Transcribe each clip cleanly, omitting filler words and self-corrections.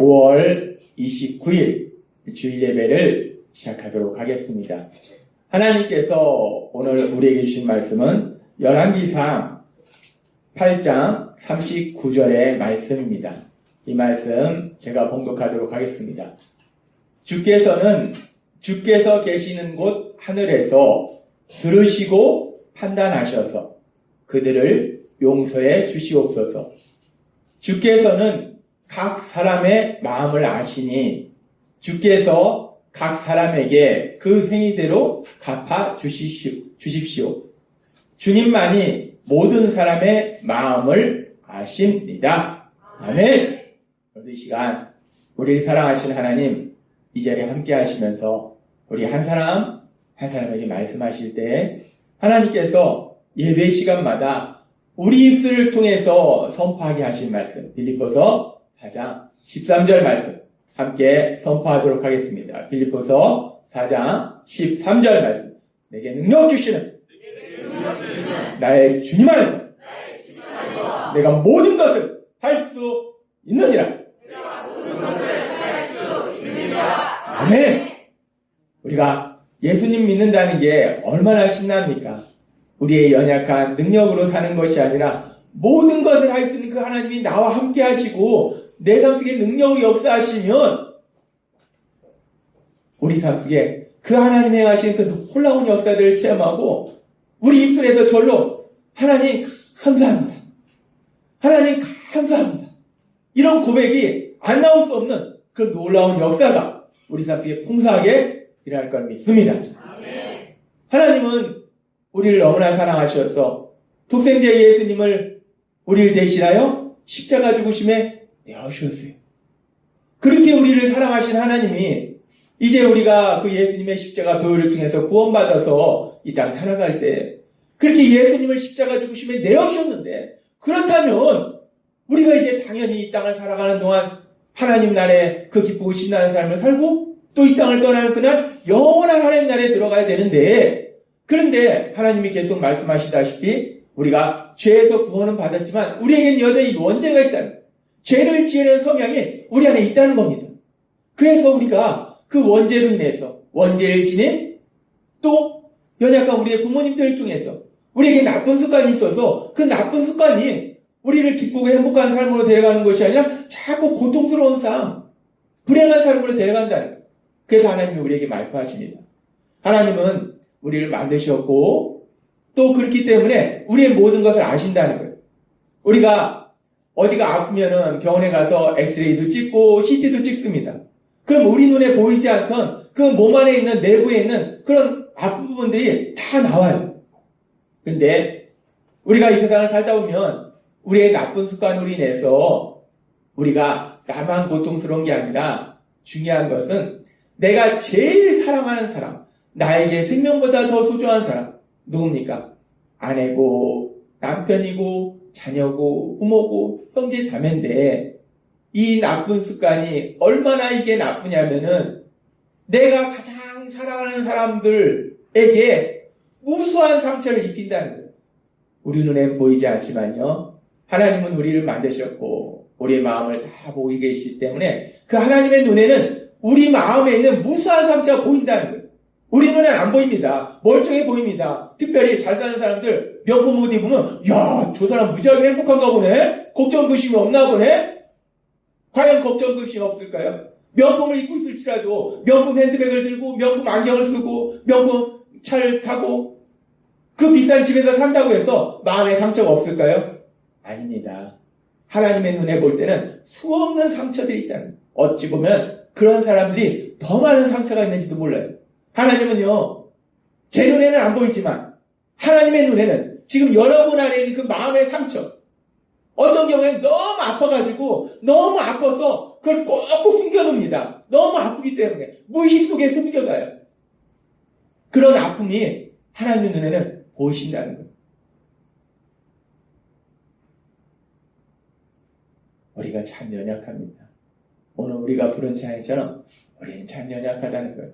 5월 29일 주일 예배를 시작하도록 하겠습니다. 하나님께서 오늘 우리에게 주신 말씀은 열왕기상 8장 39절의 말씀입니다. 이 말씀 제가 봉독하도록 하겠습니다. 주께서 계시는 곳 하늘에서 들으시고 판단하셔서 그들을 용서해 주시옵소서. 주께서는 각 사람의 마음을 아시니 주께서 각 사람에게 그 행위대로 갚아 주십시오. 주님만이 모든 사람의 마음을 아십니다. 아멘. 오늘 이 시간 우리를 사랑하신 하나님 이 자리에 함께 하시면서 우리 한 사람에게 말씀하실 때 하나님께서 예배 시간마다 우리 입술을 통해서 선포하게 하신 말씀 빌립보서 4장 13절 말씀 함께 선포하도록 하겠습니다. 빌립보서 4장 13절 말씀 내게 능력 주시는 나의 주님 안에서 내가 모든 것을 할 수 있느니라. 아멘. 우리가 예수님 믿는다는 게 얼마나 신납니까? 우리의 연약한 능력으로 사는 것이 아니라 모든 것을 할 수 있는 그 하나님이 나와 함께 하시고 내 삶 속에 능력으로 역사하시면 우리 삶 속에 그 하나님의 하신 그 놀라운 역사들을 체험하고 우리 입술에서 절로 하나님 감사합니다. 하나님 감사합니다. 이런 고백이 안 나올 수 없는 그 놀라운 역사가 우리 삶 속에 풍성하게 일어날 걸 믿습니다. 아멘. 하나님은 우리를 너무나 사랑하셔서 독생자 예수님을 우리를 대신하여 십자가 죽으심에 내어주셨어요. 그렇게 우리를 사랑하신 하나님이 이제 우리가 그 예수님의 십자가 보혈을 통해서 구원받아서 이 땅 살아갈 때 그렇게 예수님을 십자가 죽으심에 내어주셨는데 그렇다면 우리가 이제 당연히 이 땅을 살아가는 동안 하나님 나라에 그 기쁘고 신나는 삶을 살고 또 이 땅을 떠나는 그날 영원한 하나님 나라에 들어가야 되는데 그런데 하나님이 계속 말씀하시다시피 우리가 죄에서 구원은 받았지만 우리에겐 여전히 원죄가 있다는 죄를 지으는 성향이 우리 안에 있다는 겁니다. 그래서 우리가 그 원죄로 인해서 원죄를 지닌 또 연약한 우리의 부모님들을 통해서 우리에게 나쁜 습관이 있어서 그 나쁜 습관이 우리를 기쁘고 행복한 삶으로 데려가는 것이 아니라 자꾸 고통스러운 삶, 불행한 삶으로 데려간다는 거예요. 그래서 하나님이 우리에게 말씀하십니다. 하나님은 우리를 만드셨고 또 그렇기 때문에 우리의 모든 것을 아신다는 거예요. 우리가 어디가 아프면은 병원에 가서 엑스레이도 찍고 CT도 찍습니다. 그럼 우리 눈에 보이지 않던 그 몸 안에 있는 내부에 있는 그런 아픈 부분들이 다 나와요. 그런데 우리가 이 세상을 살다 보면 우리의 나쁜 습관으로 인해서 우리가 나만 고통스러운 게 아니라 중요한 것은 내가 제일 사랑하는 사람, 나에게 생명보다 더 소중한 사람 누굽니까? 아내고 남편이고 자녀고 부모고 형제 자매인데 이 나쁜 습관이 얼마나 이게 나쁘냐면은 내가 가장 사랑하는 사람들에게 무수한 상처를 입힌다는 거예요. 우리 눈엔 보이지 않지만요. 하나님은 우리를 만드셨고 우리의 마음을 다 보고 계시기 때문에 그 하나님의 눈에는 우리 마음에 있는 무수한 상처가 보인다는 거예요. 우리 눈엔 안 보입니다. 멀쩡해 보입니다. 특별히 잘 사는 사람들 명품 옷 입으면 야, 저 사람 무지하게 행복한가 보네? 걱정급심이 없나 보네? 과연 걱정급심이 없을까요? 명품을 입고 있을지라도 명품 핸드백을 들고 명품 안경을 쓰고 명품 차를 타고 그 비싼 집에서 산다고 해서 마음에 상처가 없을까요? 아닙니다. 하나님의 눈에 볼 때는 수없는 상처들이 있다는 거예요. 어찌 보면 그런 사람들이 더 많은 상처가 있는지도 몰라요. 하나님은요, 제 눈에는 안 보이지만 하나님의 눈에는 지금 여러분 안에 있는 그 마음의 상처 어떤 경우에는 너무 아파가지고 너무 아파서 그걸 꼭꼭 숨겨놓습니다. 너무 아프기 때문에 무의식 속에 숨겨놔요. 그런 아픔이 하나님의 눈에는 보이신다는 거예요. 우리가 참 연약합니다. 오늘 우리가 부른 찬양처럼 우리는 참 연약하다는 거예요.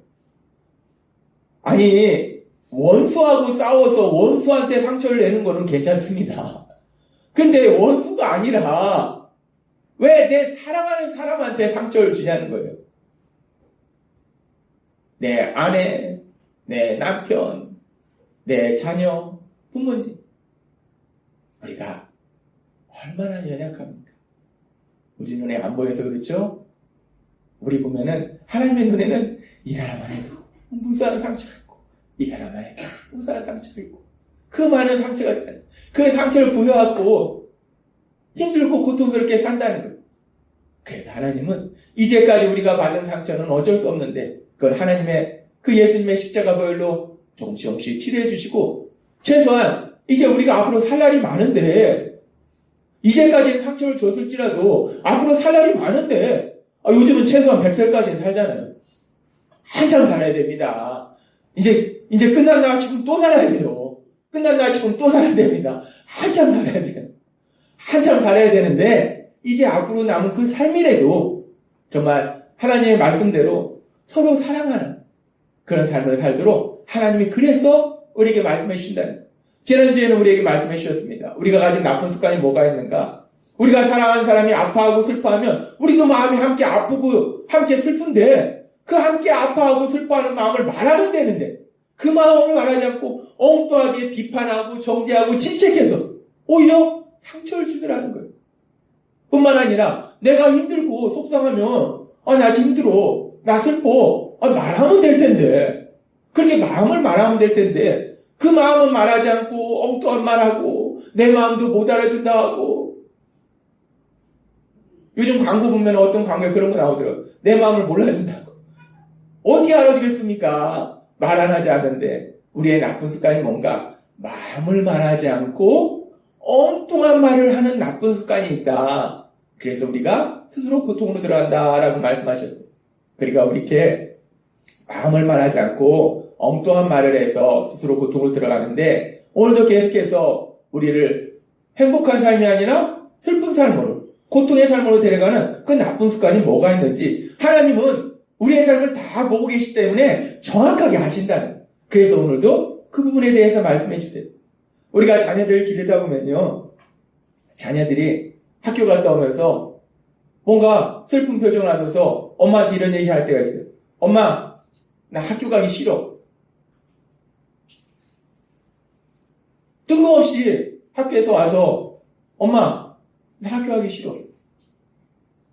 아니 원수하고 싸워서 원수한테 상처를 내는 거는 괜찮습니다. 근데 원수가 아니라 왜 내 사랑하는 사람한테 상처를 주냐는 거예요. 내 아내, 내 남편, 내 자녀, 부모님. 우리가 얼마나 연약합니까? 우리 눈에 안 보여서 그렇죠? 우리 보면은 하나님의 눈에는 이 사람 안에도 무수한 상처가 있고 이 사람 안에도 무수한 상처가 있고 그 많은 상처가 있다. 그 상처를 부여하고 힘들고 고통스럽게 산다는 거예요. 그래서 하나님은 이제까지 우리가 받은 상처는 어쩔 수 없는데 그걸 하나님의 그 예수님의 십자가 보혈로 조금씩 치료해 주시고 최소한 이제 우리가 앞으로 살 날이 많은데 이제까지는 상처를 줬을지라도 앞으로 살 날이 많은데 요즘은 최소한 100살까지는 살잖아요. 한참 살아야 됩니다. 이제 끝났나 싶으면 또 살아야 돼요. 끝났나 싶으면 또 살아야 됩니다. 한참 살아야 돼요. 한참 살아야 되는데 이제 앞으로 남은 그 삶이라도 정말 하나님의 말씀대로 서로 사랑하는 그런 삶을 살도록 하나님이 그래서 우리에게 말씀해 주신다는 거예요. 지난주에는 우리에게 말씀해 주셨습니다. 우리가 가진 나쁜 습관이 뭐가 있는가? 우리가 사랑하는 사람이 아파하고 슬퍼하면 우리도 마음이 함께 아프고 함께 슬픈데 그 함께 아파하고 슬퍼하는 마음을 말하면 되는데 그 마음을 말하지 않고 엉뚱하게 비판하고 정죄하고 침체해서 오히려 상처를 주더라는 거예요. 뿐만 아니라 내가 힘들고 속상하면 나 힘들어, 나 슬퍼, 말하면 될 텐데 그렇게 마음을 말하면 될 텐데 그 마음은 말하지 않고 엉뚱한 말하고 내 마음도 못 알아준다 하고 요즘 광고 보면 어떤 광고에 그런 거 나오더라고요. 내 마음을 몰라준다고. 어떻게 알아주겠습니까? 말 안 하지 않는데 우리의 나쁜 습관이 뭔가 마음을 말하지 않고 엉뚱한 말을 하는 나쁜 습관이 있다. 그래서 우리가 스스로 고통으로 들어간다라고 말씀하셨어요. 그러니까 이렇게 마음을 말하지 않고 엉뚱한 말을 해서 스스로 고통으로 들어가는데 오늘도 계속해서 우리를 행복한 삶이 아니라 슬픈 삶으로 고통의 삶으로 데려가는 그 나쁜 습관이 뭐가 있는지 하나님은 우리의 삶을 다 보고 계시기 때문에 정확하게 아신다는 거예요. 그래서 오늘도 그 부분에 대해서 말씀해 주세요. 우리가 자녀들을 기르다 보면요. 자녀들이 학교 갔다 오면서 뭔가 슬픈 표정을 하면서 엄마한테 이런 얘기 할 때가 있어요. 엄마, 나 학교 가기 싫어. 뜬금없이 학교에서 와서 엄마, 나 학교 가기 싫어.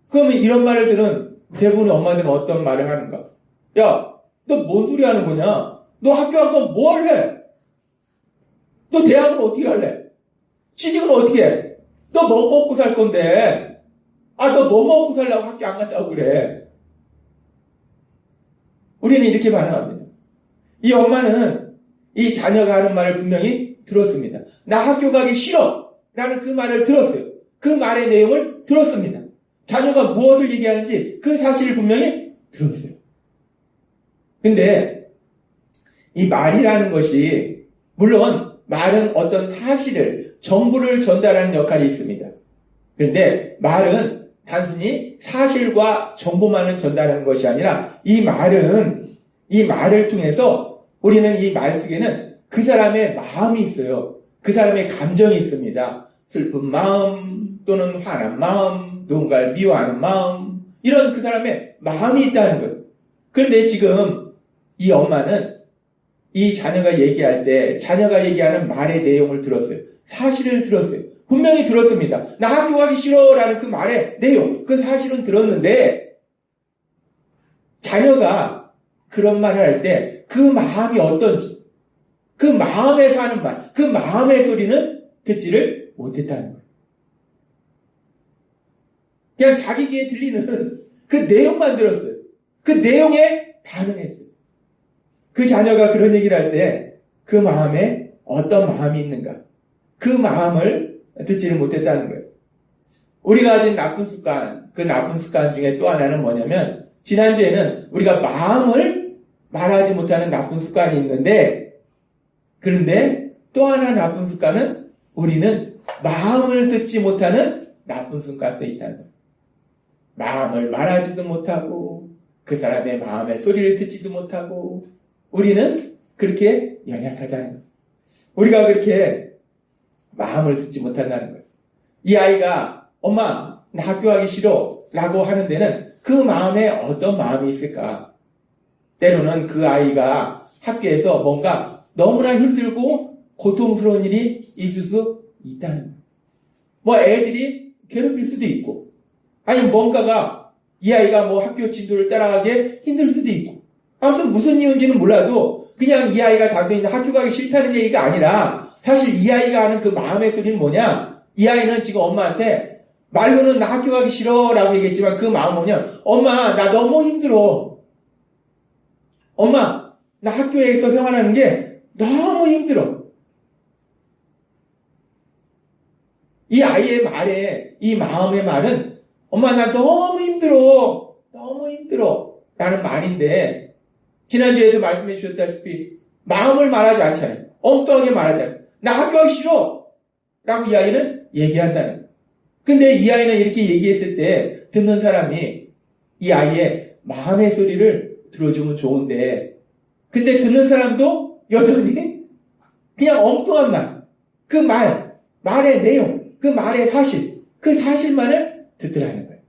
그러면 이런 말을 들은 대부분의 엄마들은 어떤 말을 하는가? 야, 너 뭔 소리 하는 거냐? 너 학교 안 가면 뭐 할래? 너 대학은 어떻게 할래? 취직은 어떻게 해? 너 뭐 먹고 살 건데? 너 뭐 먹고 살려고 학교 안 갔다고 그래? 우리는 이렇게 반응합니다. 이 엄마는 이 자녀가 하는 말을 분명히 들었습니다. 나 학교 가기 싫어! 라는 그 말을 들었어요. 그 말의 내용을 들었습니다. 자녀가 무엇을 얘기하는지 그 사실을 분명히 들었어요. 근데 이 말이라는 것이 물론 말은 어떤 사실을 정보를 전달하는 역할이 있습니다. 그런데 말은 단순히 사실과 정보만을 전달하는 것이 아니라 이 말을 통해서 우리는 이 말 속에는 그 사람의 마음이 있어요. 그 사람의 감정이 있습니다. 슬픈 마음 또는 화난 마음, 누군가를 미워하는 마음, 이런 그 사람의 마음이 있다는 거예요. 그런데 지금 이 엄마는 이 자녀가 얘기할 때 자녀가 얘기하는 말의 내용을 들었어요. 사실을 들었어요. 분명히 들었습니다. 나 학교 가기 싫어 라는 그 말의 내용, 그 사실은 들었는데 자녀가 그런 말을 할 때 그 마음이 어떤지, 그 마음에서 하는 말, 그 마음의 소리는 듣지를 못했다는 거예요. 그냥 자기 귀에 들리는 그 내용만 들었어요. 그 내용에 반응했어요. 그 자녀가 그런 얘기를 할 때 그 마음에 어떤 마음이 있는가, 그 마음을 듣지를 못했다는 거예요. 우리가 가진 나쁜 습관, 그 나쁜 습관 중에 또 하나는 뭐냐면 지난주에는 우리가 마음을 말하지 못하는 나쁜 습관이 있는데 그런데 또 하나 나쁜 습관은 우리는 마음을 듣지 못하는 나쁜 습관도 있다는 거예요. 마음을 말하지도 못하고 그 사람의 마음의 소리를 듣지도 못하고 우리는 그렇게 연약하다는 거예요. 우리가 그렇게 마음을 듣지 못한다는 거예요. 이 아이가 엄마 나 학교 가기 싫어 라고 하는 데는 그 마음에 어떤 마음이 있을까? 때로는 그 아이가 학교에서 뭔가 너무나 힘들고 고통스러운 일이 있을 수 있다는 거예요. 뭐 애들이 괴롭힐 수도 있고, 아니면 뭔가가 이 아이가 뭐 학교 진도를 따라가기에 힘들 수도 있고, 아무튼 무슨 이유인지는 몰라도 그냥 이 아이가 단순히 학교 가기 싫다는 얘기가 아니라 사실 이 아이가 하는 그 마음의 소리는 뭐냐? 이 아이는 지금 엄마한테 말로는 나 학교 가기 싫어 라고 얘기했지만 그 마음은 뭐냐? 엄마 나 너무 힘들어. 엄마 나 학교에서 생활하는 게 너무 힘들어. 이 아이의 말에, 이 마음의 말은 엄마 나 너무 힘들어. 너무 힘들어. 라는 말인데 지난주에도 말씀해 주셨다시피 마음을 말하지 않잖아요. 엉뚱하게 말하잖아요. 나 학교 가기 싫어. 라고 이 아이는 얘기한다는 거예요. 근데 이 아이는 이렇게 얘기했을 때 듣는 사람이 이 아이의 마음의 소리를 들어주면 좋은데 근데 듣는 사람도 여전히 그냥 엉뚱한 말, 그 말의 내용, 그 말의 사실, 그 사실만을 듣더라는 거예요.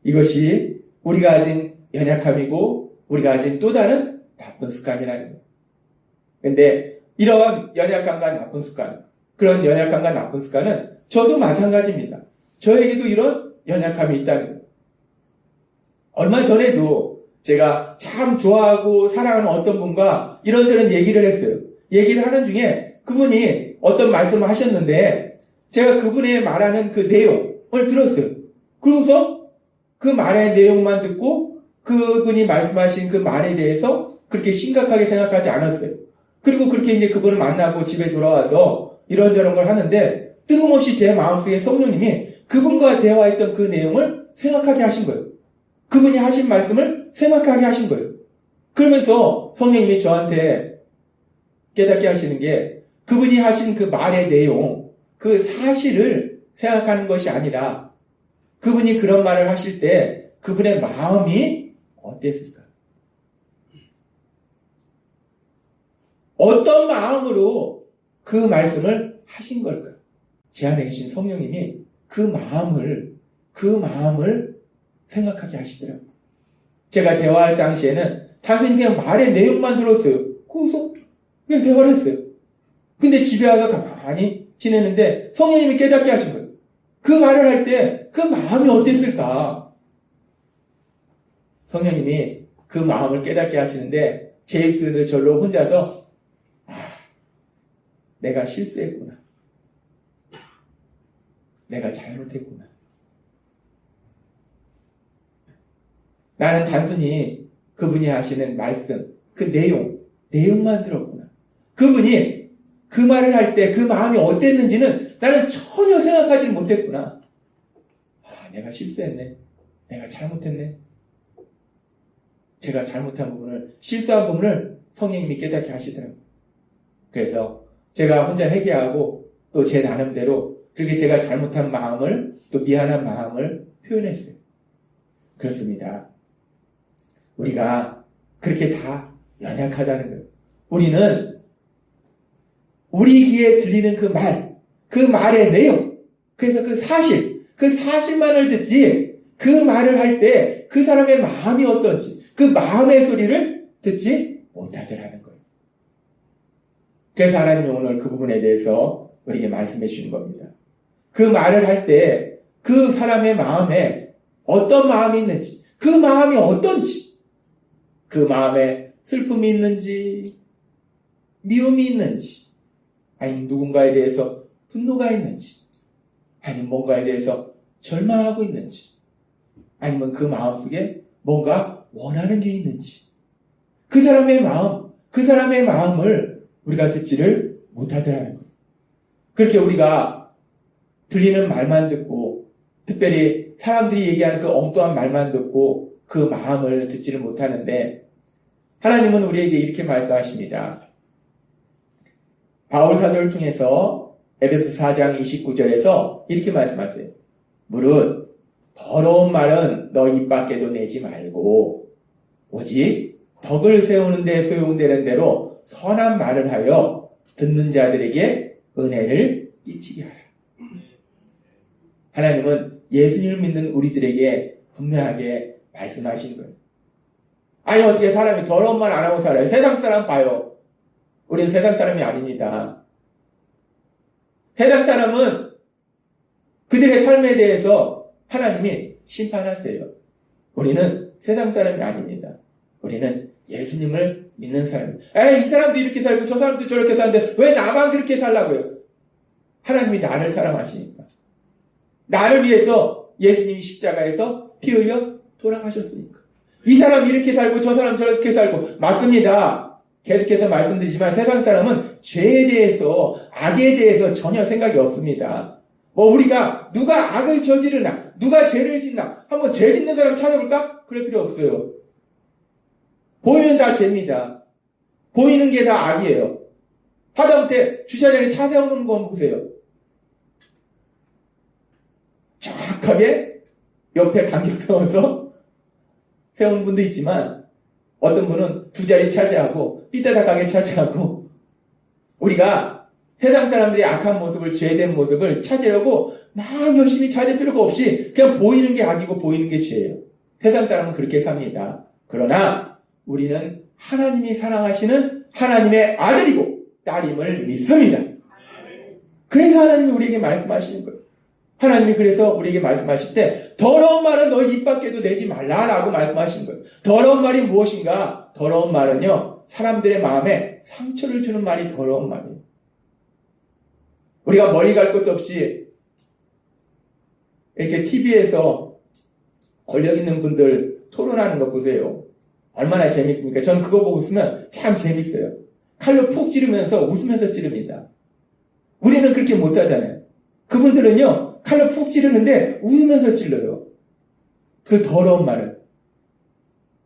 이것이 우리가 가진 연약함이고 우리가 가진 또 다른 나쁜 습관이라는 거예요. 근데 이런 연약함과 나쁜 습관, 그런 연약함과 나쁜 습관은 저도 마찬가지입니다. 저에게도 이런 연약함이 있다는 거예요. 얼마 전에도 제가 참 좋아하고 사랑하는 어떤 분과 이런저런 얘기를 했어요. 얘기를 하는 중에 그분이 어떤 말씀을 하셨는데 제가 그분의 말하는 그 내용을 들었어요. 그러고서 그 말의 내용만 듣고 그분이 말씀하신 그 말에 대해서 그렇게 심각하게 생각하지 않았어요. 그리고 그렇게 이제 그분을 만나고 집에 돌아와서 이런저런 걸 하는데 뜬금없이 제 마음속에 성령님이 그분과 대화했던 그 내용을 생각하게 하신 거예요. 그분이 하신 말씀을 생각하게 하신 거예요. 그러면서 성령님이 저한테 깨닫게 하시는 게 그분이 하신 그 말의 내용, 그 사실을 생각하는 것이 아니라 그분이 그런 말을 하실 때 그분의 마음이 어땠을까? 어떤 마음으로 그 말씀을 하신 걸까? 제 안에 계신 성령님이 그 마음을 생각하게 하시더라고요. 제가 대화할 당시에는 단순히 그냥 말의 내용만 들었어요. 거기서 그냥 대화를 했어요. 근데 집에 와서 가만히 지내는데 성령님이 깨닫게 하신 거예요. 그 말을 할 때 그 마음이 어땠을까? 성령님이 그 마음을 깨닫게 하시는데 제 입술에서 절로 혼자서 내가 실수했구나. 내가 잘못했구나. 나는 단순히 그분이 하시는 말씀, 그 내용만 들었구나. 그분이 그 말을 할 때 그 마음이 어땠는지는 나는 전혀 생각하지 못했구나. 내가 실수했네. 내가 잘못했네. 제가 잘못한 부분을, 실수한 부분을 성령님이 깨닫게 하시더라고요. 그래서 제가 혼자 회개하고 또 제 나름대로 그렇게 제가 잘못한 마음을 또 미안한 마음을 표현했어요. 그렇습니다. 우리가 그렇게 다 연약하다는 거예요. 우리는 우리 귀에 들리는 그 말의 내용, 그래서 그 사실만을 듣지 그 말을 할 때 그 사람의 마음이 어떤지 그 마음의 소리를 듣지 못하더라는 거예요. 그래서 하나님이 오늘 그 부분에 대해서 우리에게 말씀해 주시는 겁니다. 그 말을 할 때 그 사람의 마음에 어떤 마음이 있는지, 그 마음이 어떤지, 그 마음에 슬픔이 있는지, 미움이 있는지, 아니면 누군가에 대해서 분노가 있는지, 아니면 뭔가에 대해서 절망하고 있는지, 아니면 그 마음속에 뭔가 원하는 게 있는지, 그 사람의 마음을 우리가 듣지를 못하더라는 거예요. 그렇게 우리가 들리는 말만 듣고, 특별히 사람들이 얘기하는 그 엉뚱한 말만 듣고 그 마음을 듣지를 못하는데, 하나님은 우리에게 이렇게 말씀하십니다. 바울 사도를 통해서 에베소 4장 29절에서 이렇게 말씀하세요. 무릇 더러운 말은 너 입 밖에도 내지 말고 오직 덕을 세우는 데 소용되는 대로 선한 말을 하여 듣는 자들에게 은혜를 끼치게 하라. 하나님은 예수님을 믿는 우리들에게 분명하게 말씀하신 거예요. 아니 어떻게 사람이 더러운 말 안 하고 살아요? 세상 사람 봐요. 우리는 세상 사람이 아닙니다. 세상 사람은 그들의 삶에 대해서 하나님이 심판하세요. 우리는 세상 사람이 아닙니다. 우리는 예수님을 믿는 사람이에요. 에이, 이 사람도 이렇게 살고 저 사람도 저렇게 사는데 왜 나만 그렇게 살라고요? 하나님이 나를 사랑하시니까. 나를 위해서 예수님이 십자가에서 피 흘려 돌아가셨으니까. 이 사람 이렇게 살고 저 사람 저렇게 살고. 맞습니다. 계속해서 말씀드리지만 세상 사람은 죄에 대해서, 악에 대해서 전혀 생각이 없습니다. 우리가 누가 악을 저지르나, 누가 죄를 짓나, 한번 죄 짓는 사람 찾아볼까? 그럴 필요 없어요. 보이면 다 죄입니다. 보이는 게 다 악이에요. 하다못해 주차장에 차 세우는 거 한번 보세요. 정확하게 옆에 간격 세워서 세우는 분도 있지만 어떤 분은 두 자리 차지하고 삐딱하게 차지하고 우리가 세상 사람들의 악한 모습을, 죄된 모습을 찾으려고 막 열심히 찾을 필요가 없이 그냥 보이는 게 악이고 보이는 게 죄예요. 세상 사람은 그렇게 삽니다. 그러나 우리는 하나님이 사랑하시는 하나님의 아들이고 딸임을 믿습니다. 그래서 하나님이 우리에게 말씀하시는 거예요. 하나님이 그래서 우리에게 말씀하실 때 더러운 말은 너 입 밖에도 내지 말라라고 말씀하신 거예요. 더러운 말이 무엇인가? 더러운 말은요, 사람들의 마음에 상처를 주는 말이 더러운 말이에요. 우리가 멀리 갈 것도 없이 이렇게 TV에서 권력 있는 분들 토론하는 거 보세요. 얼마나 재밌습니까? 저는 그거 보고 있으면 참 재밌어요. 칼로 푹 찌르면서 웃으면서 찌릅니다. 우리는 그렇게 못하잖아요. 그분들은요, 칼로 푹 찌르는데 웃으면서 찔러요. 그 더러운 말을.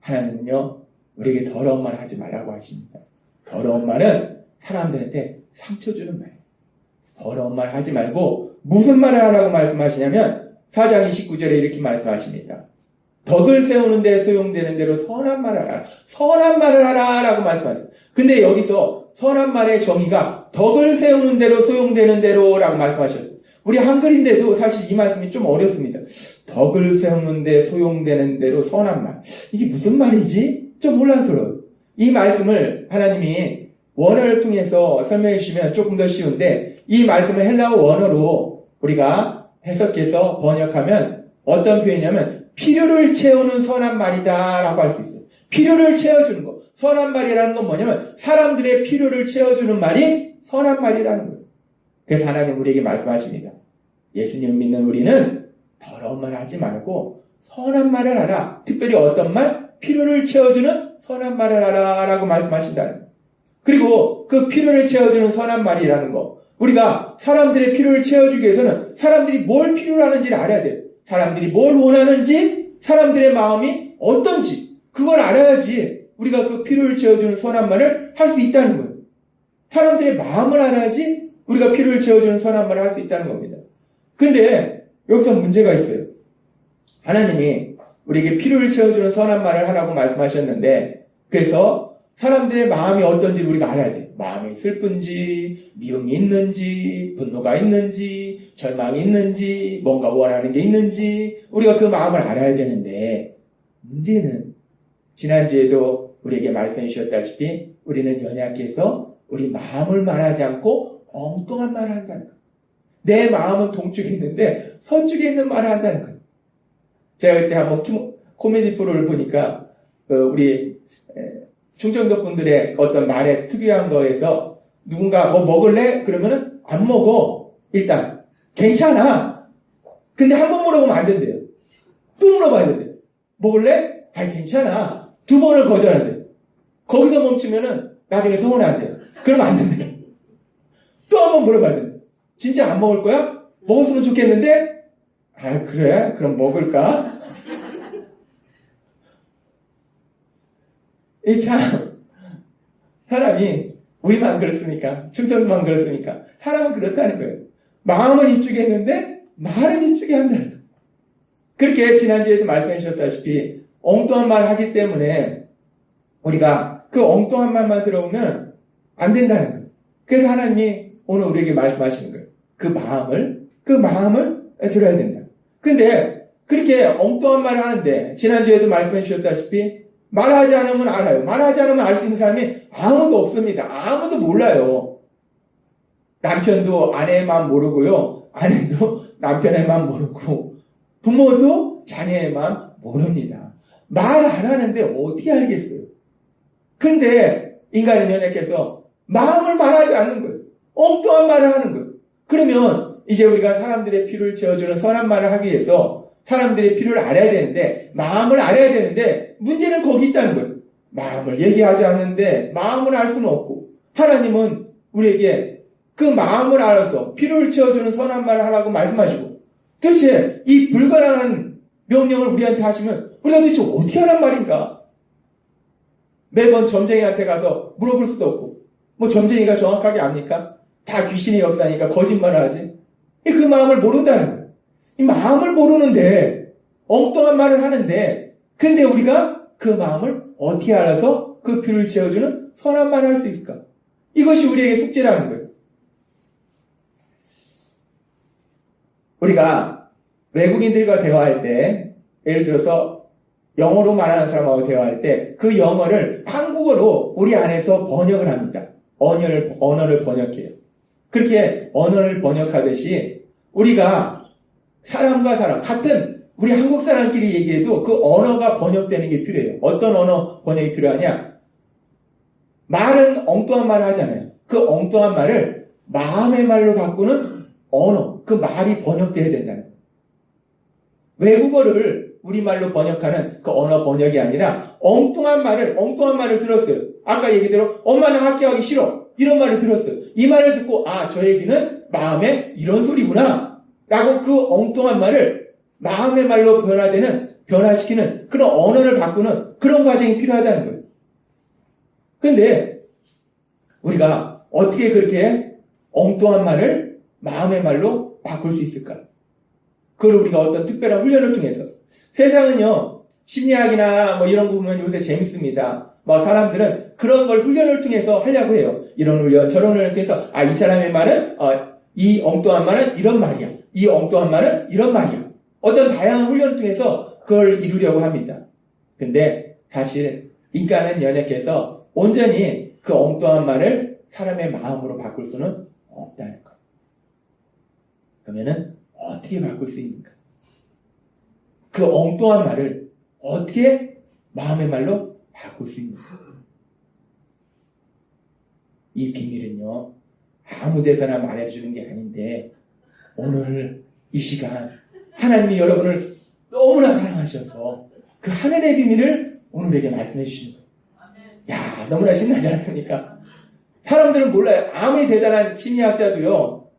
하나님은요, 우리에게 더러운 말 하지 말라고 하십니다. 더러운 말은 사람들한테 상처 주는 말이에요. 더러운 말 하지 말고 무슨 말을 하라고 말씀하시냐면 4장 29절에 이렇게 말씀하십니다. 덕을 세우는 데 소용되는 대로 선한 말을 하라. 선한 말을 하라 라고 말씀하세요. 근데 여기서 선한 말의 정의가 덕을 세우는 대로 소용되는 대로 라고 말씀하셨어요. 우리 한글인데도 사실 이 말씀이 좀 어렵습니다. 덕을 세우는 데 소용되는 대로 선한 말. 이게 무슨 말이지? 좀 혼란스러워요. 이 말씀을 하나님이 원어를 통해서 설명해 주시면 조금 더 쉬운데 이 말씀을 헬라어 원어로 우리가 해석해서 번역하면 어떤 표현이냐면 필요를 채우는 선한 말이다 라고 할 수 있어요. 필요를 채워주는 거. 선한 말이라는 건 뭐냐면 사람들의 필요를 채워주는 말이 선한 말이라는 거예요. 그래서 하나님 우리에게 말씀하십니다. 예수님 믿는 우리는 더러운 말 하지 말고 선한 말을 하라. 특별히 어떤 말? 필요를 채워주는 선한 말을 하라 라고 말씀하신다는 거예요. 그리고 그 필요를 채워주는 선한 말이라는 거. 우리가 사람들의 필요를 채워주기 위해서는 사람들이 뭘 필요로 하는지를 알아야 돼요. 사람들이 뭘 원하는지, 사람들의 마음이 어떤지, 그걸 알아야지 우리가 그 필요를 채워주는 선한 말을 할 수 있다는 거예요. 사람들의 마음을 알아야지 우리가 필요를 채워주는 선한 말을 할 수 있다는 겁니다. 근데 여기서 문제가 있어요. 하나님이 우리에게 필요를 채워주는 선한 말을 하라고 말씀하셨는데 그래서 사람들의 마음이 어떤지 우리가 알아야 돼요. 마음이 슬픈지, 미움이 있는지, 분노가 있는지, 절망이 있는지, 뭔가 원하는 게 있는지 우리가 그 마음을 알아야 되는데 문제는 지난주에도 우리에게 말씀해 주셨다시피 우리는 연약해서 우리 마음을 말하지 않고 엉뚱한 말을 한다는 거예요. 내 마음은 동쪽에 있는데 서쪽에 있는 말을 한다는 거예요. 제가 그때 한번 코미디 프로를 보니까 우리 충청도 분들의 어떤 말에 특이한 거에서 누군가 뭐 먹을래? 그러면은 안 먹어. 일단 괜찮아. 근데 한 번 물어보면 안 된대요. 또 물어봐야 된대요. 먹을래? 아니 괜찮아. 두 번을 거절한대요. 거기서 멈추면은 나중에 서운해한대요. 그러면 안 된대요. 또 한 번 물어봐야 돼요. 진짜 안 먹을 거야? 먹었으면 좋겠는데? 아 그래? 그럼 먹을까? 이 참 사람이 우리만 그렇습니까? 충청도만 그렇습니까? 사람은 그렇다는 거예요. 마음은 이쪽에 있는데 말은 이쪽에 한다는 거예요. 그렇게 지난주에도 말씀해 주셨다시피 엉뚱한 말 하기 때문에 우리가 그 엉뚱한 말만 들어오면 안 된다는 거예요. 그래서 하나님이 오늘 우리에게 말씀하시는 거예요. 그 마음을 들어야 된다. 근데 그렇게 엉뚱한 말을 하는데 지난주에도 말씀해 주셨다시피 말하지 않으면 알아요. 말하지 않으면 알 수 있는 사람이 아무도 없습니다. 아무도 몰라요. 남편도 아내의 마음 모르고요. 아내도 남편의 마음 모르고 부모도 자녀의 마음 모릅니다. 말 안 하는데 어떻게 알겠어요? 근데 인간은 연약해서 마음을 말하지 않는 거예요. 엉뚱한 말을 하는 거예요. 그러면 이제 우리가 사람들의 필요를 채워주는 선한 말을 하기 위해서 사람들의 필요를 알아야 되는데 마음을 알아야 되는데 문제는 거기 있다는 거예요. 마음을 얘기하지 않는데 마음을 알 수는 없고 하나님은 우리에게 그 마음을 알아서 필요를 채워주는 선한 말을 하라고 말씀하시고 도대체 이 불가능한 명령을 우리한테 하시면 우리가 도대체 어떻게 하란 말인가? 매번 점쟁이한테 가서 물어볼 수도 없고 뭐 점쟁이가 정확하게 압니까? 다 귀신의 역사니까 거짓말을 하지. 그 마음을 모른다는 거예요. 이 마음을 모르는데 엉뚱한 말을 하는데 근데 우리가 그 마음을 어떻게 알아서 그 필요를 채워주는 선한 말을 할 수 있을까? 이것이 우리에게 숙제라는 거예요. 우리가 외국인들과 대화할 때 예를 들어서 영어로 말하는 사람하고 대화할 때 그 영어를 한국어로 우리 안에서 번역을 합니다. 언어를 번역해요. 그렇게 언어를 번역하듯이 우리가 사람과 사람, 같은 우리 한국 사람끼리 얘기해도 그 언어가 번역되는 게 필요해요. 어떤 언어 번역이 필요하냐? 말은 엉뚱한 말을 하잖아요. 그 엉뚱한 말을 마음의 말로 바꾸는 언어, 그 말이 번역돼야 된다는 거예요. 외국어를 우리말로 번역하는 그 언어 번역이 아니라 엉뚱한 말을 들었어요. 아까 얘기대로 엄마는 학교 가기 싫어. 이런 말을 들었어요. 이 말을 듣고 저 얘기는 마음에 이런 소리구나. 라고 그 엉뚱한 말을 마음의 말로 변화시키는 그런 언어를 바꾸는 그런 과정이 필요하다는 거예요. 근데 우리가 어떻게 그렇게 엉뚱한 말을 마음의 말로 바꿀 수 있을까? 그걸 우리가 어떤 특별한 훈련을 통해서. 세상은요, 심리학이나 뭐 이런 거 보면 요새 재밌습니다. 뭐 사람들은 그런 걸 훈련을 통해서 하려고 해요. 이런 훈련, 저런 훈련을 통해서, 이 사람의 말은, 이 엉뚱한 말은 이런 말이야. 이 엉뚱한 말은 이런 말이야. 어떤 다양한 훈련을 통해서 그걸 이루려고 합니다. 근데 사실 인간은 연약해서 온전히 그 엉뚱한 말을 사람의 마음으로 바꿀 수는 없다는 거예요. 그러면은 어떻게 바꿀 수 있는가? 그 엉뚱한 말을 어떻게 마음의 말로 바꿀 수 있는가? 이 비밀은요, 아무 데서나 말해주는 게 아닌데 오늘 이 시간 하나님이 여러분을 너무나 사랑하셔서 그 하늘의 비밀을 오늘에게 말씀해 주시는 거예요. 야, 너무나 신나지 않습니까? 사람들은 몰라요. 아무리 대단한 심리학자도요,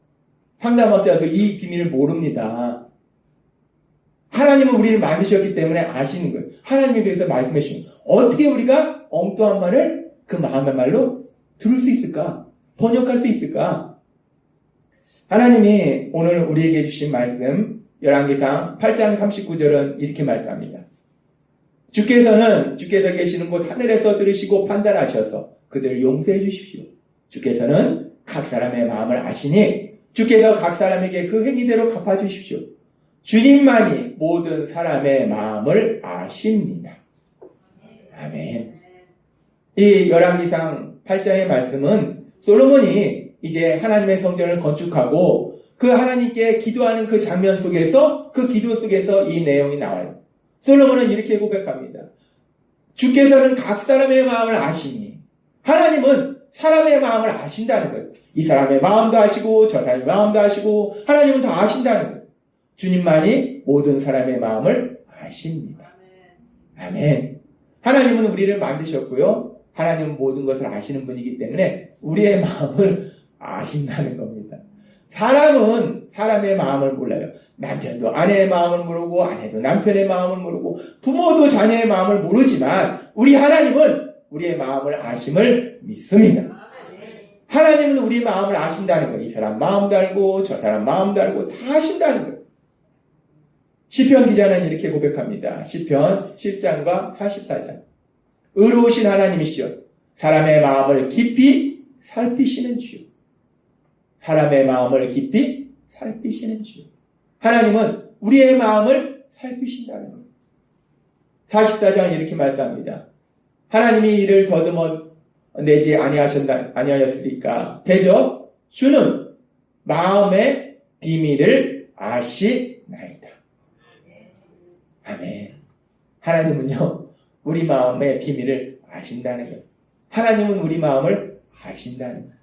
상담학자도 이 비밀을 모릅니다. 하나님은 우리를 만드셨기 때문에 아시는 거예요. 하나님이 그래서 말씀해 주시는 거예요. 어떻게 우리가 엉뚱한 말을 그 마음의 말로 들을 수 있을까? 번역할 수 있을까? 하나님이 오늘 우리에게 주신 말씀 열왕기상 8장 39절은 이렇게 말씀합니다. 주께서 계시는 곳 하늘에서 들으시고 판단하셔서 그들을 용서해 주십시오. 주께서는 각 사람의 마음을 아시니 주께서 각 사람에게 그 행위대로 갚아주십시오. 주님만이 모든 사람의 마음을 아십니다. 아멘. 이 열왕기상 8장의 말씀은 솔로몬이 이제 하나님의 성전을 건축하고 그 하나님께 기도하는 그 장면 속에서 그 기도 속에서 이 내용이 나와요. 솔로몬은 이렇게 고백합니다. 주께서는 각 사람의 마음을 아시니 하나님은 사람의 마음을 아신다는 거예요. 이 사람의 마음도 아시고 저 사람의 마음도 아시고 하나님은 다 아신다는 거예요. 주님만이 모든 사람의 마음을 아십니다. 아멘. 하나님은 우리를 만드셨고요. 하나님은 모든 것을 아시는 분이기 때문에 우리의 마음을 아신다는 겁니다. 사람은 사람의 마음을 몰라요. 남편도 아내의 마음을 모르고 아내도 남편의 마음을 모르고 부모도 자녀의 마음을 모르지만 우리 하나님은 우리의 마음을 아심을 믿습니다. 하나님은 우리 마음을 아신다는 거예요. 이 사람 마음도 알고 저 사람 마음도 알고 다 아신다는 거예요. 시편 기자는 이렇게 고백합니다. 시편 7장과 44장. 의로우신 하나님이시여 사람의 마음을 깊이 살피시는 주요. 사람의 마음을 깊이 살피시는 주요. 하나님은 우리의 마음을 살피신다는 거예요. 44장 이렇게 말씀합니다. 하나님이 이를 더듬어 내지 아니하였으니까 대저 주는 마음의 비밀을 아시나이다. 아멘. 하나님은요, 우리 마음의 비밀을 아신다는 거예요. 하나님은 우리 마음을 아신다는 거예요.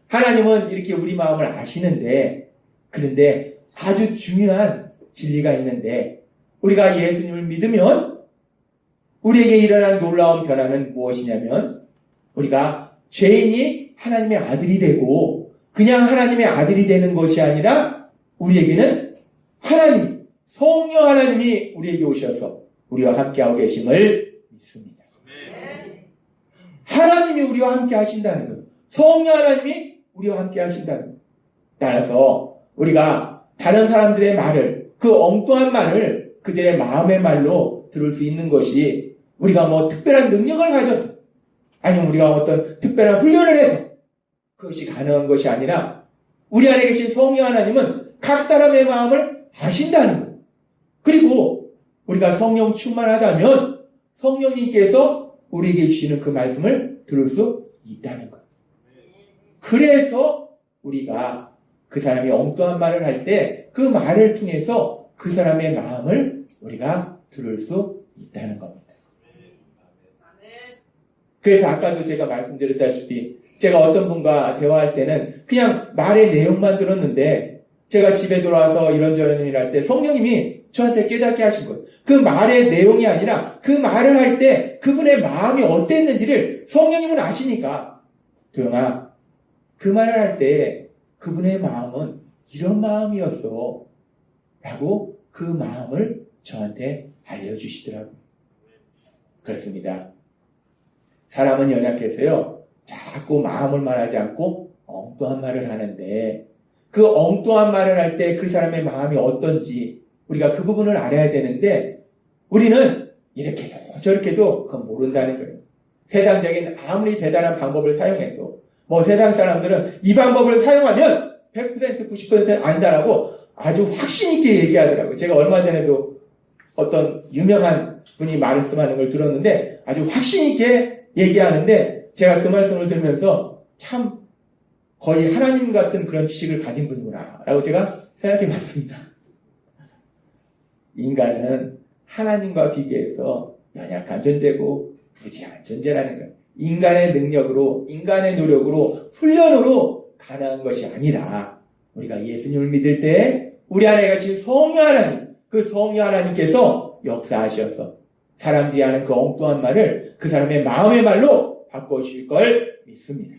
하나님은 이렇게 우리 마음을 아시는데, 그런데 아주 중요한 진리가 있는데, 우리가 예수님을 믿으면 우리에게 일어난 놀라운 변화는 무엇이냐면, 우리가 죄인이 하나님의 아들이 되고 그냥 하나님의 아들이 되는 것이 아니라 우리에게는 하나님이, 성령 하나님이 우리에게 오셔서 우리와 함께하고 계심을 믿습니다. 하나님이 우리와 함께 하신다는 것, 성령 하나님이 우리와 함께 하신다는 것. 따라서 우리가 다른 사람들의 말을, 그 엉뚱한 말을 그들의 마음의 말로 들을 수 있는 것이 우리가 뭐 특별한 능력을 가져서 아니면 우리가 어떤 특별한 훈련을 해서 그것이 가능한 것이 아니라 우리 안에 계신 성령 하나님은 각 사람의 마음을 아신다는 것. 그리고 우리가 성령 충만하다면 성령님께서 우리에게 주시는 그 말씀을 들을 수 있다는 것. 그래서 우리가 그 사람이 엉뚱한 말을 할 때 그 말을 통해서 그 사람의 마음을 우리가 들을 수 있다는 겁니다. 그래서 아까도 제가 말씀드렸다시피 제가 어떤 분과 대화할 때는 그냥 말의 내용만 들었는데 제가 집에 돌아와서 이런저런 일을 할 때 성령님이 저한테 깨닫게 하신 거예요. 그 말의 내용이 아니라 그 말을 할 때 그분의 마음이 어땠는지를 성령님은 아시니까 도영아, 그 말을 할 때 그분의 마음은 이런 마음이었어 라고 그 마음을 저한테 알려주시더라고요. 그렇습니다. 사람은 연약해서요, 자꾸 마음을 말하지 않고 엉뚱한 말을 하는데 그 엉뚱한 말을 할 때 그 사람의 마음이 어떤지 우리가 그 부분을 알아야 되는데 우리는 이렇게도 저렇게도 그건 모른다는 거예요. 세상적인 아무리 대단한 방법을 사용해도 뭐 세상 사람들은 이 방법을 사용하면 100% 90% 안다라고 아주 확신 있게 얘기하더라고요. 제가 얼마 전에도 어떤 유명한 분이 말씀하는 걸 들었는데 아주 확신 있게 얘기하는데 제가 그 말씀을 들으면서 참 거의 하나님 같은 그런 지식을 가진 분이구나 라고 제가 생각해 봤습니다. 인간은 하나님과 비교해서 연약한 존재고 부지한 존재라는 거예요. 인간의 능력으로, 인간의 노력으로, 훈련으로 가능한 것이 아니라 우리가 예수님을 믿을 때 우리 안에 계신 성령 하나님, 그 성령 하나님께서 역사하셔서 사람들이 하는 그 엉뚱한 말을 그 사람의 마음의 말로 바꿔주실 걸 믿습니다.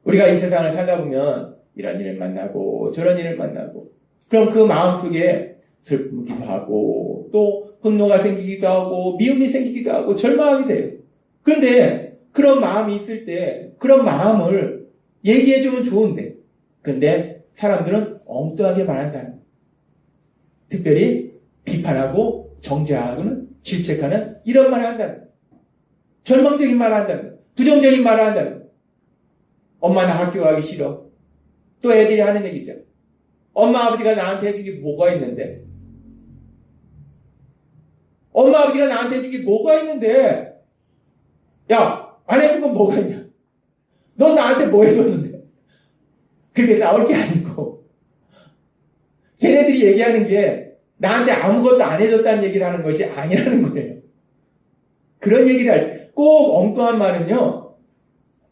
우리가 이 세상을 살다 보면 이런 일을 만나고 저런 일을 만나고 그럼 그 마음속에 슬픔이기도 하고 또 분노가 생기기도 하고 미움이 생기기도 하고 절망하게 돼요. 그런데 그런 마음이 있을 때 그런 마음을 얘기해주면 좋은데 그런데 사람들은 엉뚱하게 말한다는 거예요. 특별히 비판하고 정죄하고는 질책하는 이런 말을 한다는 거예요. 절망적인 말을 한다는 거예요. 부정적인 말을 한다는 거예요. 엄마 나 학교 가기 싫어. 또 애들이 하는 얘기죠. 엄마 아버지가 나한테 해준 게 뭐가 있는데? 엄마 아버지가 나한테 해준 게 뭐가 있는데? 야, 안 해준 건 뭐가 있냐? 넌 나한테 뭐 해줬는데? 그렇게 나올 게 아니고 걔네들이 얘기하는 게 나한테 아무것도 안 해줬다는 얘기를 하는 것이 아니라는 거예요. 그런 얘기를 할 때 꼭 엉뚱한 말은요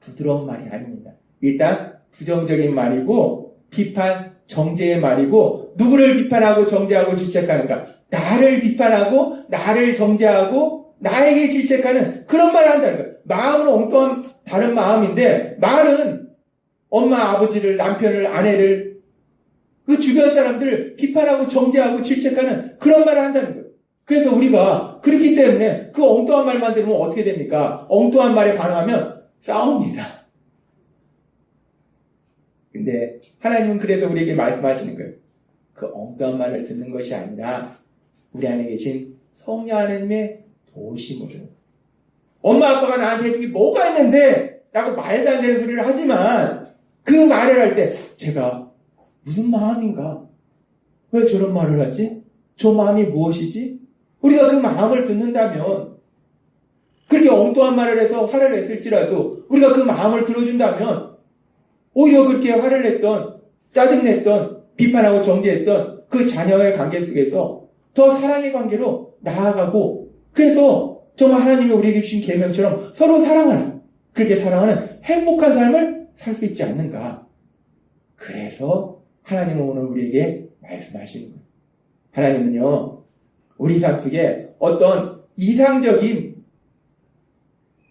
부드러운 말이 아닙니다. 일단 부정적인 말이고 비판, 정죄의 말이고 누구를 비판하고 정죄하고 질책하는가? 나를 비판하고 나를 정죄하고 나에게 질책하는 그런 말을 한다는 거예요. 마음은 엉뚱한 다른 마음인데 말은 엄마, 아버지를, 남편을, 아내를 그 주변 사람들을 비판하고 정죄하고 질책하는 그런 말을 한다는 거예요. 그래서 우리가 그렇기 때문에 그 엉뚱한 말만 들으면 어떻게 됩니까? 엉뚱한 말에 반응하면 싸웁니다. 근데 하나님은 그래서 우리에게 말씀하시는 거예요. 그 엉뚱한 말을 듣는 것이 아니라 우리 안에 계신 성령 하나님의 도우심으로 엄마 아빠가 나한테 해준 게 뭐가 있는데 라고 말도 안 되는 소리를 하지만 그 말을 할 때 제가 무슨 마음인가 왜 저런 말을 하지? 저 마음이 무엇이지? 우리가 그 마음을 듣는다면, 그렇게 엉뚱한 말을 해서 화를 냈을지라도 우리가 그 마음을 들어준다면 오히려 그렇게 화를 냈던, 짜증냈던, 비판하고 정죄했던 그 자녀의 관계 속에서 더 사랑의 관계로 나아가고, 그래서 정말 하나님이 우리에게 주신 계명처럼 서로 사랑하는, 그렇게 사랑하는 행복한 삶을 살 수 있지 않는가. 그래서 하나님은 오늘 우리에게 말씀하시는 거예요. 하나님은요, 우리 삶 속에 어떤 이상적인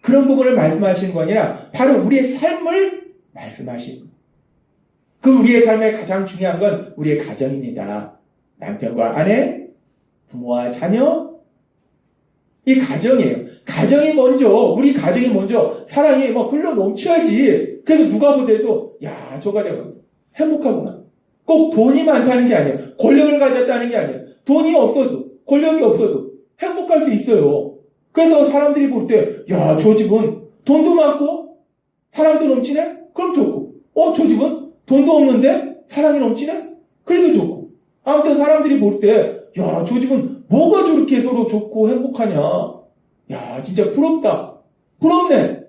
그런 부분을 말씀하시는 거 아니라 바로 우리의 삶을 말씀하시는 거예요. 그 우리의 삶의 가장 중요한 건 우리의 가정입니다. 남편과 아내, 부모와 자녀, 이 가정이에요. 가정이 먼저, 우리 가정이 먼저 사랑이 막 흘러 넘쳐야지. 그래서 누가 보더라도 야, 저 가정 행복하구나. 꼭 돈이 많다는 게 아니에요. 권력을 가졌다는 게 아니에요. 돈이 없어도, 권력이 없어도 행복할 수 있어요. 그래서 사람들이 볼 때, 야, 저 집은 돈도 많고 사랑도 넘치네? 그럼 좋고. 저 집은 돈도 없는데 사랑이 넘치네? 그래도 좋고. 아무튼 사람들이 볼 때, 야, 저 집은 뭐가 저렇게 서로 좋고 행복하냐? 야, 진짜 부럽다. 부럽네.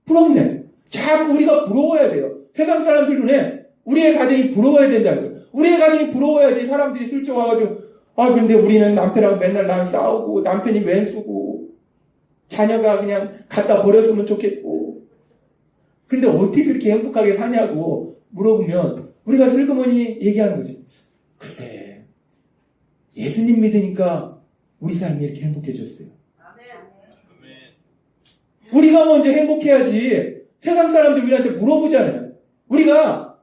부럽네. 자꾸 우리가 부러워야 돼요. 세상 사람들 눈에 우리의 가정이 부러워야 된다는 거예요. 우리의 가정이 부러워야지 사람들이 슬쩍 와가지고, 그런데 우리는 남편하고 맨날 난 싸우고, 남편이 왼수고, 자녀가 그냥 갖다 버렸으면 좋겠고. 근데 어떻게 그렇게 행복하게 사냐고 물어보면, 우리가 슬그머니 얘기하는 거죠. 글쎄, 예수님 믿으니까 우리 삶이 이렇게 행복해졌어요. 우리가 먼저 행복해야지. 세상 사람들 우리한테 물어보잖아요. 우리가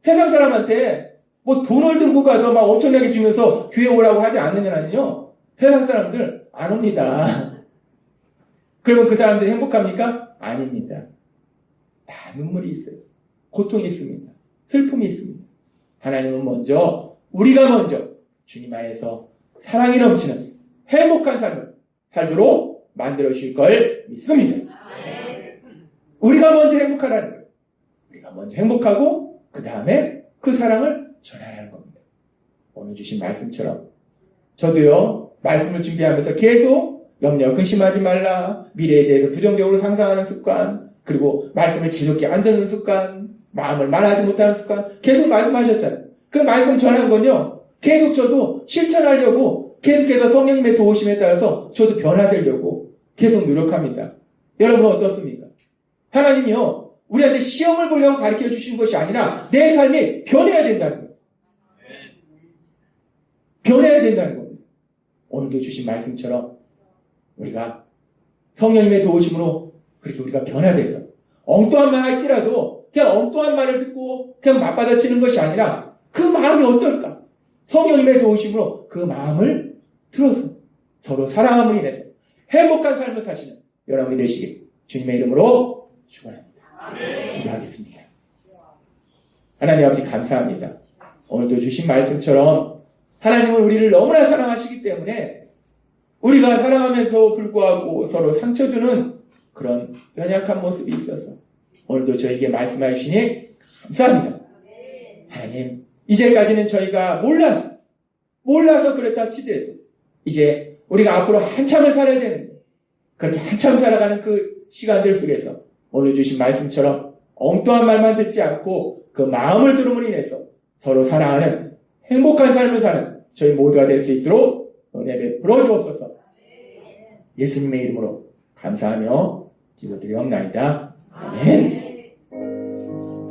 세상 사람한테 뭐 돈을 들고 가서 막 엄청나게 주면서 교회 오라고 하지 않느냐는요. 세상 사람들 안 옵니다. 그러면 그 사람들이 행복합니까? 아닙니다. 다 눈물이 있어요. 고통이 있습니다. 슬픔이 있습니다. 하나님은 먼저, 우리가 먼저 주님 안에서 사랑이 넘치는 행복한 삶을 살도록 만들어 주실 걸 믿습니다. 우리가 먼저 행복하라는 거예요. 우리가 먼저 행복하고 그 다음에 그 사랑을 전하라는 겁니다. 오늘 주신 말씀처럼 저도요, 말씀을 준비하면서 계속 염려, 근심하지 말라, 미래에 대해서 부정적으로 상상하는 습관, 그리고 말씀을 지겹게 안 듣는 습관, 마음을 말하지 못하는 습관, 계속 말씀하셨잖아요. 그 말씀 전한 건요, 계속 저도 실천하려고 계속해서 성령님의 도우심에 따라서 저도 변화되려고 계속 노력합니다. 여러분은 어떻습니까? 하나님이요, 우리한테 시험을 보려고 가르쳐 주시는 것이 아니라 내 삶이 변해야 된다는 거예요. 변해야 된다는 겁니다. 오늘도 주신 말씀처럼 우리가 성령님의 도우심으로 그렇게 우리가 변화돼서 엉뚱한 말 할지라도 그냥 엉뚱한 말을 듣고 그냥 맞받아치는 것이 아니라 그 마음이 어떨까? 성령님의 도우심으로 그 마음을 들어서 서로 사랑함으로 인해서 행복한 삶을 사시는 여러분이 되시길 주님의 이름으로 축원합니다. 기도하겠습니다. 하나님 아버지 감사합니다. 오늘도 주신 말씀처럼 하나님은 우리를 너무나 사랑하시기 때문에 우리가 사랑하면서 불구하고 서로 상처 주는 그런 연약한 모습이 있어서 오늘도 저에게 말씀해 주시니 감사합니다. 하나님, 이제까지는 저희가 몰라서 그랬다 치더라도 이제 우리가 앞으로 한참을 살아야 되는데 그렇게 한참 살아가는 그 시간들 속에서 오늘 주신 말씀처럼 엉뚱한 말만 듣지 않고 그 마음을 들음으로 인해서 서로 사랑하는 행복한 삶을 사는 저희 모두가 될 수 있도록 은혜 베풀어 주옵소서. 예수님의 이름으로 감사하며 기도드리옵나이다. 아멘.